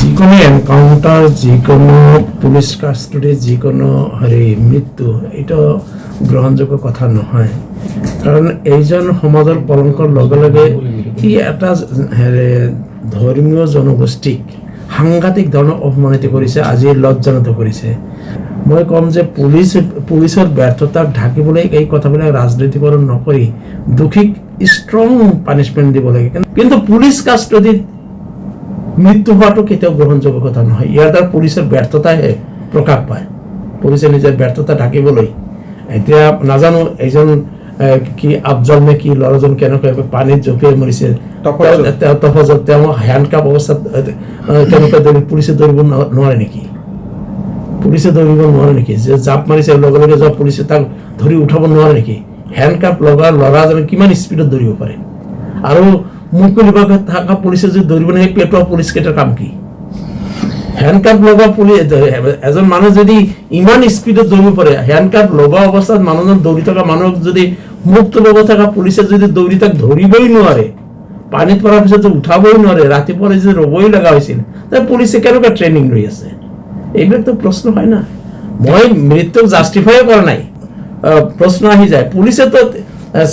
যিকোনো এনকাউন্টাৰ, যিকোনো police custody, যিকোনো মৃত্যু এটা গ্ৰহণযোগ্য কথা নহয়। কাৰণ এইজন সমাজৰ কলংকৰ লগে লগে ই এটা ধৰ্মীয় জনগোষ্ঠীক সাংঘাতিক ধৰণৰ অপমানিত কৰিছে, আজি লজ্জানত কৰিছে। মই ক'ম যে পুলিচৰ ব্যৰ্থতাক ঢাকিবলৈ এই কথাবিলাক ৰাজনৈতিকৰণ নকৰি দোষীক ষ্ট্ৰং পানিছমেণ্ট দিব লাগে। কিন্তু পুলিচ কাষ্টডিত মৃত্যু হোৱাটো কেতিয়াও গ্ৰহণযোগ্য কথা নহয়। ইয়াৰ দ্বাৰা পুলিচৰ ব্যৰ্থতাহে প্ৰকাশ পায়। পুলিচে নিজৰ ব্যৰ্থতা ঢাকিবলৈ এতিয়া নাজানো এইজন কি আফজল নে কি ল'ৰাজন কেনেকৈ পানীত জঁপিয়াই মৰিছে, তেওঁ হেণ্ডকাপ অৱস্থাত কেনেকৈ পুলিচে ধৰিব নোৱাৰে নেকি? পুলিচে ধৰিব নোৱাৰে নেকি? যে জাপ মাৰিছে লগে লগে যোৱা পুলিচে তাক ধৰি উঠাব নোৱাৰে নেকি? হেণ্ডকাপ লগা ল'ৰাজনে কিমান স্পীডত ধৰিব পাৰে? আৰু মুকলি ভাৱে থকা পুলিচে যদি ধৰিব নোৱাৰে, পেটোৱা পুলিচ কেইটাৰ কাম কি? হেণ্ডকাপ লগা পুলিচ এজন মানুহ যদি ইমান স্পীডত দৌৰিব পাৰে, হেণ্ডকাপ লগা অৱস্থাত মানুহজন দৌৰি থকা মানুহক যদি মুক্ত লগত থকা পুলিচে যদি দৌৰি তাক ধৰিবই নোৱাৰে, পানীত পৰাৰ পিছত উঠাবই নোৱাৰে, ৰাতিপুৱা যদি ৰবই লগা হৈছিল, পুলিচে কেনেকুৱা ট্ৰেইনিং লৈ আছে? এইবিলাকতো প্ৰশ্ন হয় না। মই মৃত্যুক জাষ্টিফাই কৰা নাই, প্ৰশ্ন আহি যায়। পুলিচেতো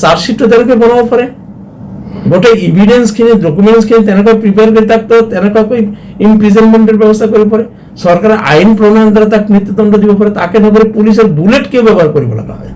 চাৰ্জশ্বিটটো তেনেকৈ বনাব পাৰে, গোটেই ইভিডেন্সখিনি, ডকুমেণ্টছখিনি তেনেকৈ প্ৰিপেয়াৰ কৰি তাক তেনেকুৱাকৈ ইমপ্ৰিজনমেণ্টৰ ব্যৱস্থা কৰিব পাৰে। চৰকাৰে আইন প্ৰণয়ন দ্বাৰা তাক মৃত্যুদণ্ড দিব পাৰে, তাকে নকৰি পুলিচৰ বুলেট কিয় ব্যৱহাৰ কৰিব লগা হয়?